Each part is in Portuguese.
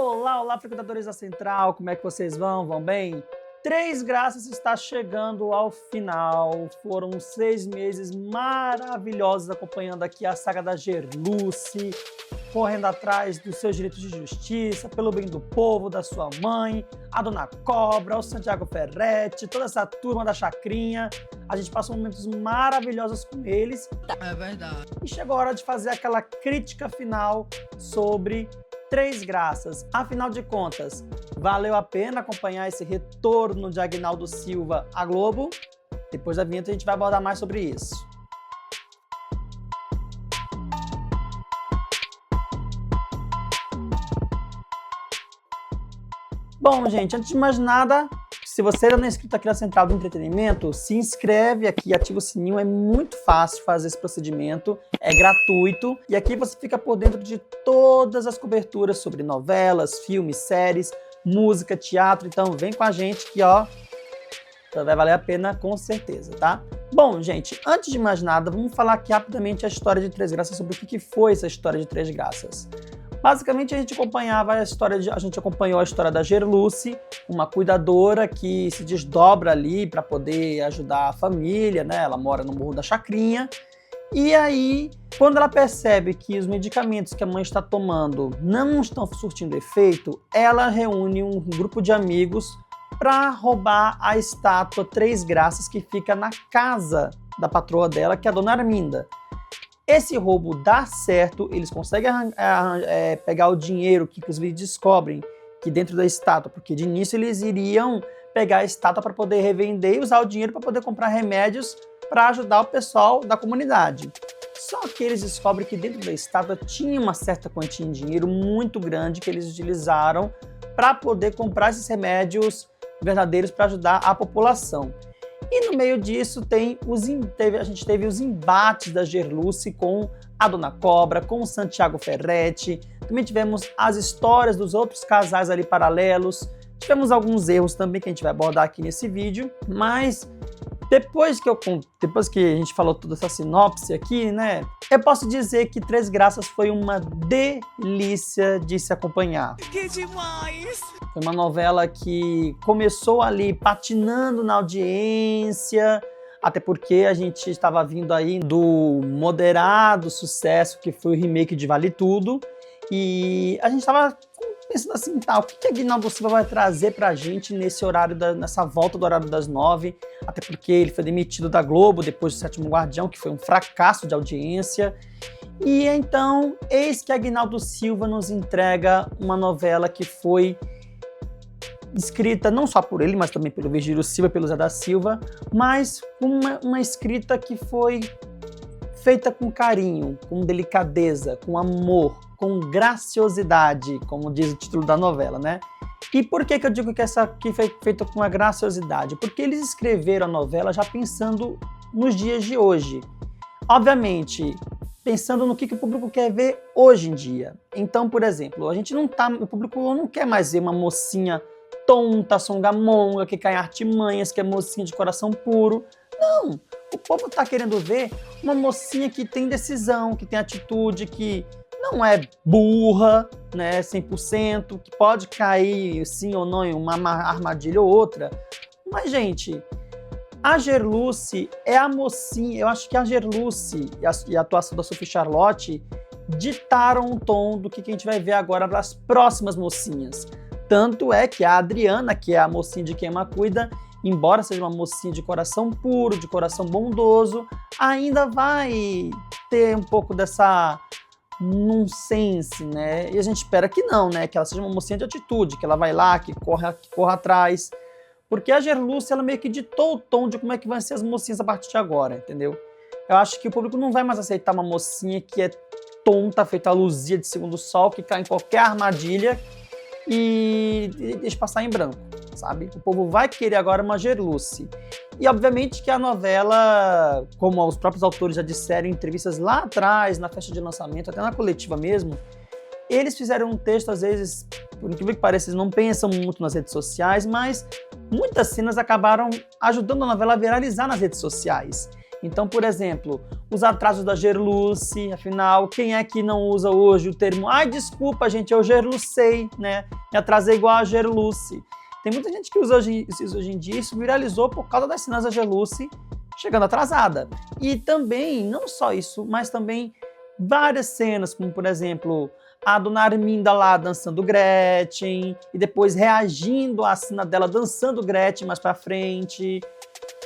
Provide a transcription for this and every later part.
Olá, olá, frequentadores da Central, como é que vocês vão? Vão bem? Três Graças está chegando ao final. Foram 6 meses maravilhosos acompanhando aqui a saga da Gerluce, correndo atrás dos seus direitos de justiça, pelo bem do povo, da sua mãe, a Dona Cobra, o Santiago Ferretti, toda essa turma da Chacrinha. A gente passou momentos maravilhosos com eles. É verdade. E chegou a hora de fazer aquela crítica final sobre Três Graças. Afinal de contas, valeu a pena acompanhar esse retorno de Agnaldo Silva à Globo? Depois da vinheta a gente vai abordar mais sobre isso. Bom, gente, antes de mais nada, se você ainda não é inscrito aqui na Central do Entretenimento, se inscreve aqui, ativa o sininho, é muito fácil fazer esse procedimento, é gratuito, e aqui você fica por dentro de todas as coberturas sobre novelas, filmes, séries, música, teatro, então vem com a gente que, ó, vai valer a pena com certeza, tá? Bom, gente, antes de mais nada, vamos falar aqui rapidamente a história de Três Graças, sobre o que foi essa história de Três Graças. Basicamente, a gente acompanhou a história da Gerluce, uma cuidadora que se desdobra ali para poder ajudar a família, né? Ela mora no Morro da Chacrinha. E aí, quando ela percebe que os medicamentos que a mãe está tomando não estão surtindo efeito, ela reúne um grupo de amigos para roubar a estátua Três Graças que fica na casa da patroa dela, que é a Dona Arminda. Esse roubo dá certo, eles conseguem pegar o dinheiro, que inclusive descobrem que dentro da estátua, porque de início eles iriam pegar a estátua para poder revender e usar o dinheiro para poder comprar remédios para ajudar o pessoal da comunidade. Só que eles descobrem que dentro da estátua tinha uma certa quantia de dinheiro muito grande que eles utilizaram para poder comprar esses remédios verdadeiros para ajudar a população. E no meio disso a gente teve os embates da Gerluce com a Dona Cobra, com o Santiago Ferretti. Também tivemos as histórias dos outros casais ali paralelos. Tivemos alguns erros também que a gente vai abordar aqui nesse vídeo. Mas depois que a gente falou toda essa sinopse aqui, né? Eu posso dizer que Três Graças foi uma delícia de se acompanhar. Que demais! Foi uma novela que começou ali patinando na audiência, até porque a gente estava vindo aí do moderado sucesso que foi o remake de Vale Tudo, e a gente estava pensando assim, tá, o que a Agnaldo Silva vai trazer pra gente nessa volta do horário das 9, até porque ele foi demitido da Globo depois do Sétimo Guardião, que foi um fracasso de audiência. E então, eis que Agnaldo Silva nos entrega uma novela que foi escrita não só por ele, mas também pelo Virgílio Silva e pelo Zé da Silva, mas uma escrita que foi feita com carinho, com delicadeza, com amor, com graciosidade, como diz o título da novela, né? E por que eu digo que essa aqui foi feita com a graciosidade? Porque eles escreveram a novela já pensando nos dias de hoje. Obviamente, pensando no que o público quer ver hoje em dia. Então, por exemplo, o público não quer mais ver uma mocinha tonta, songamonga, que cai em artimanhas, que é mocinha de coração puro. Não, o povo tá querendo ver uma mocinha que tem decisão, que tem atitude, que não é burra, né, 100%, que pode cair sim ou não em uma armadilha ou outra. Mas, gente, a Gerluce é a mocinha. Eu acho que a Gerluce e a atuação da Sophie Charlotte ditaram o tom do que a gente vai ver agora das próximas mocinhas. Tanto é que a Adriana, que é a mocinha de Quem Ama Cuida, embora seja uma mocinha de coração puro, de coração bondoso, ainda vai ter um pouco dessa nonsense, né? E a gente espera que não, né? Que ela seja uma mocinha de atitude, que ela vai lá, que corra atrás. Porque a Gerluce, ela meio que ditou o tom de como é que vão ser as mocinhas a partir de agora, entendeu? Eu acho que o público não vai mais aceitar uma mocinha que é tonta, feita a Luzia de Segundo Sol, que cai em qualquer armadilha e deixa passar em branco, sabe? O povo vai querer agora uma Gerluce. E obviamente que a novela, como os próprios autores já disseram em entrevistas lá atrás, na festa de lançamento, até na coletiva mesmo, eles fizeram um texto, às vezes, por incrível que pareça, eles não pensam muito nas redes sociais, mas muitas cenas acabaram ajudando a novela a viralizar nas redes sociais. Então, por exemplo, os atrasos da Gerluce, afinal, quem é que não usa hoje o termo "ai, desculpa, gente, eu gerlucei, né? Me atrasei igual a Gerluce". Tem muita gente que usa hoje em dia, isso viralizou por causa das cenas da Gerluce chegando atrasada. E também, não só isso, mas também várias cenas, como por exemplo, a dona Arminda lá dançando Gretchen, e depois reagindo à cena dela dançando Gretchen mais pra frente.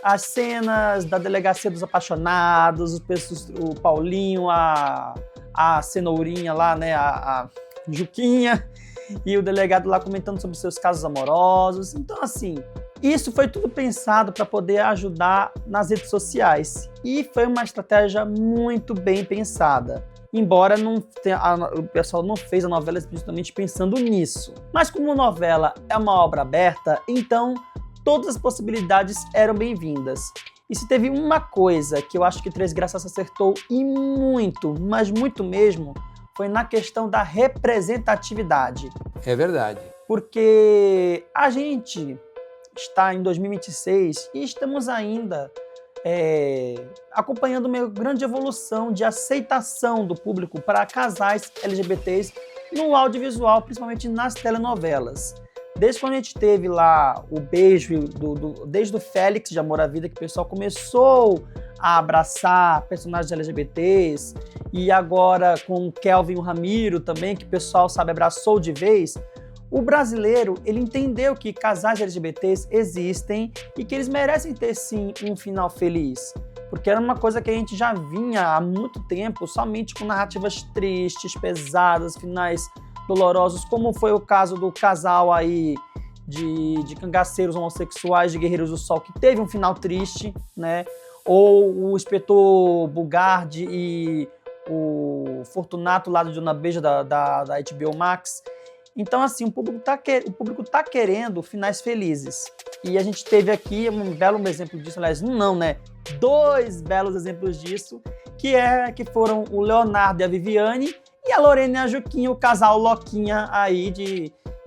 As cenas da Delegacia dos Apaixonados, o Paulinho, a Cenourinha lá, né, a Juquinha, e o delegado lá comentando sobre seus casos amorosos. Então, assim, isso foi tudo pensado para poder ajudar nas redes sociais. E foi uma estratégia muito bem pensada. Embora o pessoal não fez a novela explicitamente pensando nisso. Mas como a novela é uma obra aberta, então todas as possibilidades eram bem-vindas. E se teve uma coisa que eu acho que Três Graças acertou e muito, mas muito mesmo, foi na questão da representatividade. É verdade. Porque a gente está em 2026 e estamos ainda acompanhando uma grande evolução de aceitação do público para casais LGBTs no audiovisual, principalmente nas telenovelas. Desde quando a gente teve lá o beijo, desde o Félix de Amor à Vida, que o pessoal começou a abraçar personagens LGBTs, e agora com o Kelvin e o Ramiro também, que o pessoal, sabe, abraçou de vez, o brasileiro, ele entendeu que casais LGBTs existem e que eles merecem ter, sim, um final feliz. Porque era uma coisa que a gente já vinha há muito tempo, somente com narrativas tristes, pesadas, finais dolorosos, como foi o caso do casal aí de cangaceiros homossexuais de Guerreiros do Sol, que teve um final triste, né? Ou o Inspetor Bugardi e o Fortunato lá de Dona Beija da HBO Max. Então, assim, o público tá querendo finais felizes. E a gente teve aqui um belo exemplo disso, aliás, não, né? 2 belos exemplos disso, que foram o Leonardo e a Viviane, e a Lorena e a Juquinha, o casal Loquinha aí,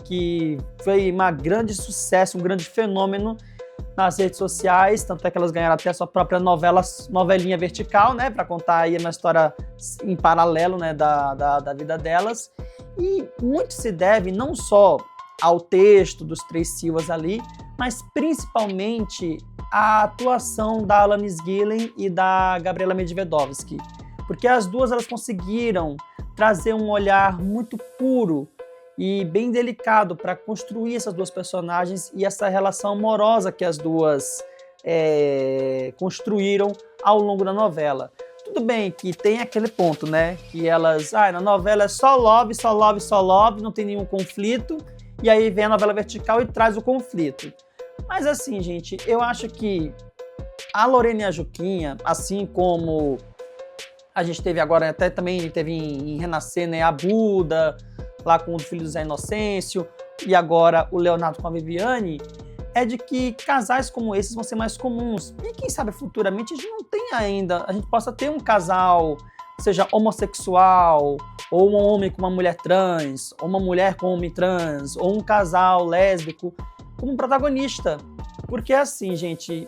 que foi um grande sucesso, um grande fenômeno nas redes sociais, tanto é que elas ganharam até a sua própria novelinha vertical, né, para contar aí uma história em paralelo, né, da vida delas. E muito se deve não só ao texto dos Três Silvas ali, mas principalmente à atuação da Alanis Gillen e da Gabriela Medvedovsky, porque as duas elas conseguiram trazer um olhar muito puro e bem delicado para construir essas duas personagens e essa relação amorosa que as duas construíram ao longo da novela. Tudo bem que tem aquele ponto, né? Que elas, na novela é só love, só love, só love, não tem nenhum conflito, e aí vem a novela vertical e traz o conflito. Mas assim, gente, eu acho que a Lorena e a Juquinha, assim como a gente teve agora, até também teve em Renascer, né, a Buda, lá com o filho do Zé Inocêncio, e agora o Leonardo com a Viviane, é de que casais como esses vão ser mais comuns. E quem sabe futuramente a gente não tem ainda, a gente possa ter um casal, seja homossexual, ou um homem com uma mulher trans, ou uma mulher com um homem trans, ou um casal lésbico, como protagonista. Porque assim, gente,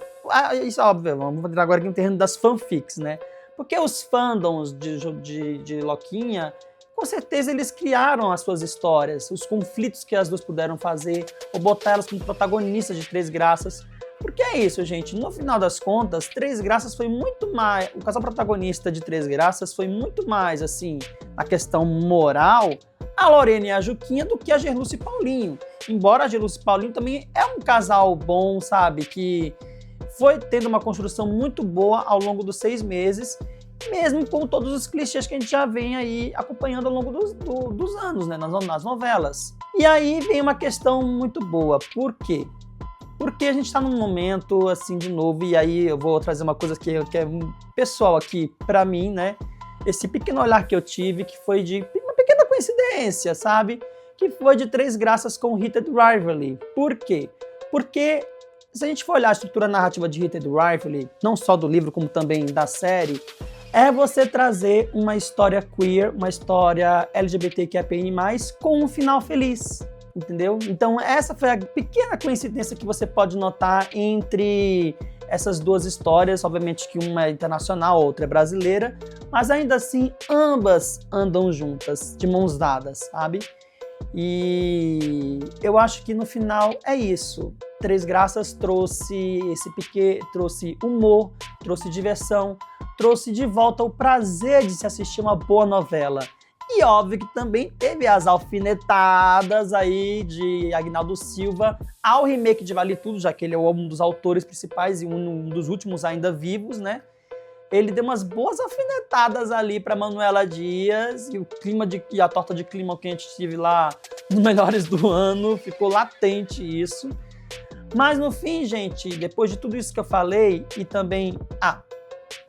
isso é óbvio, vamos entrar agora aqui no terreno das fanfics, né? Porque os fandoms de Loquinha, com certeza eles criaram as suas histórias, os conflitos que as duas puderam fazer, ou botar elas como protagonistas de Três Graças. Porque é isso, gente, no final das contas, Três Graças foi muito mais, o casal protagonista de Três Graças foi muito mais, assim, na questão moral, a Lorena e a Juquinha do que a Gerluce e Paulinho. Embora a Gerluce e Paulinho também é um casal bom, sabe, que foi tendo uma construção muito boa ao longo dos 6 meses, mesmo com todos os clichês que a gente já vem aí acompanhando ao longo dos anos, né, nas novelas. E aí vem uma questão muito boa. Por quê? Porque a gente está num momento, assim, de novo, e aí eu vou trazer uma coisa que é pessoal aqui pra mim, né? Esse pequeno olhar que eu tive, que foi de uma pequena coincidência, sabe? Que foi de Três Graças com Heated Rivalry. Por quê? Porque se a gente for olhar a estrutura narrativa de Heated Rivalry, não só do livro, como também da série, é você trazer uma história queer, uma história LGBTQIAPN+, com um final feliz, entendeu? Então essa foi a pequena coincidência que você pode notar entre essas duas histórias, obviamente que uma é internacional, a outra é brasileira, mas ainda assim ambas andam juntas, de mãos dadas, sabe? E eu acho que no final é isso. Três Graças trouxe esse piquê, trouxe humor, trouxe diversão, trouxe de volta o prazer de se assistir uma boa novela. E óbvio que também teve as alfinetadas aí de Agnaldo Silva ao remake de Vale Tudo, já que ele é um dos autores principais e um dos últimos ainda vivos, né? Ele deu umas boas alfinetadas ali para Manuela Dias e o clima e a torta de clima que a gente tive lá no Melhores do Ano, ficou latente isso. Mas no fim, gente, depois de tudo isso que eu falei e também...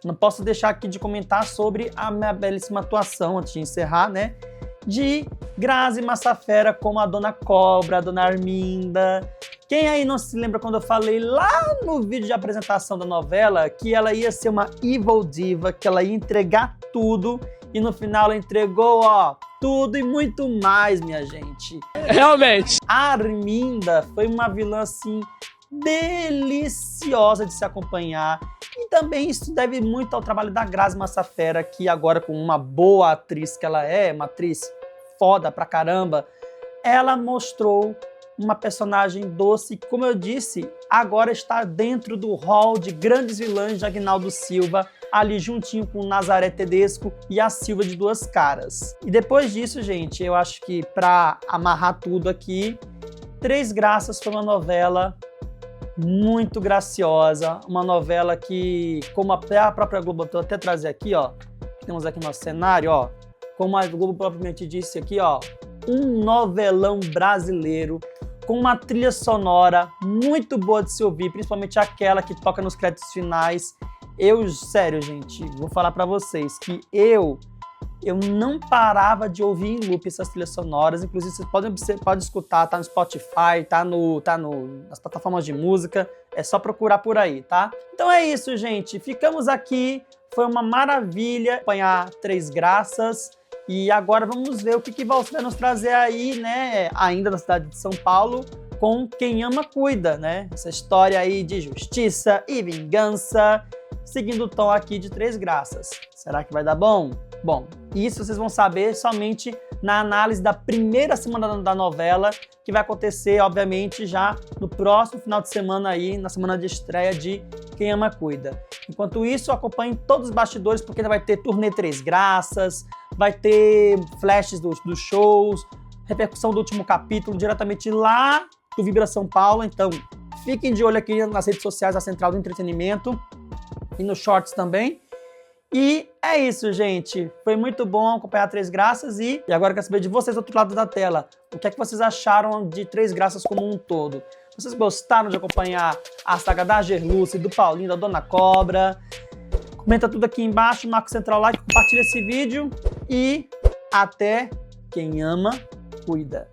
não posso deixar aqui de comentar sobre a minha belíssima atuação, antes de encerrar, né? De Grazi Massafera como a Dona Cobra, a Dona Arminda. Quem aí não se lembra quando eu falei lá no vídeo de apresentação da novela que ela ia ser uma evil diva, que ela ia entregar tudo e no final ela entregou, ó, tudo e muito mais, minha gente. Realmente. A Arminda foi uma vilã, assim, deliciosa de se acompanhar. E também isso deve muito ao trabalho da Grazi Massafera, que agora com uma boa atriz que ela é, uma atriz foda pra caramba, ela mostrou uma personagem doce, que, como eu disse, agora está dentro do hall de grandes vilãs de Agnaldo Silva, ali juntinho com Nazaré Tedesco e a Silva de Duas Caras. E depois disso, gente, eu acho que para amarrar tudo aqui, Três Graças foi uma novela muito graciosa, uma novela que, como até a própria Globo, eu vou até trazer aqui, ó, temos aqui nosso cenário, ó, como a Globo propriamente disse aqui, ó, um novelão brasileiro com uma trilha sonora muito boa de se ouvir, principalmente aquela que toca nos créditos finais. Sério, gente, vou falar pra vocês que eu não parava de ouvir em loop essas trilhas sonoras. Inclusive, vocês podem escutar, tá no Spotify, tá nas plataformas de música, é só procurar por aí, tá? Então é isso, gente, ficamos aqui, foi uma maravilha acompanhar Três Graças. E agora vamos ver o que Valci vai nos trazer aí, né, ainda na cidade de São Paulo, com Quem Ama Cuida, né? Essa história aí de justiça e vingança, seguindo o tom aqui de Três Graças. Será que vai dar bom? Bom, isso vocês vão saber somente na análise da primeira semana da novela, que vai acontecer, obviamente, já no próximo final de semana aí, na semana de estreia de Quem Ama Cuida. Enquanto isso, acompanhem todos os bastidores, porque ainda vai ter turnê Três Graças, vai ter flashes dos shows, repercussão do último capítulo diretamente lá do Vibra São Paulo. Então, fiquem de olho aqui nas redes sociais da Central do Entretenimento e nos shorts também. E é isso, gente. Foi muito bom acompanhar Três Graças e agora eu quero saber de vocês do outro lado da tela. O que é que vocês acharam de Três Graças como um todo? Vocês gostaram de acompanhar a saga da Gerluce, do Paulinho, da Dona Cobra? Comenta tudo aqui embaixo, marca o Central Like, compartilha esse vídeo e até quem ama, cuida.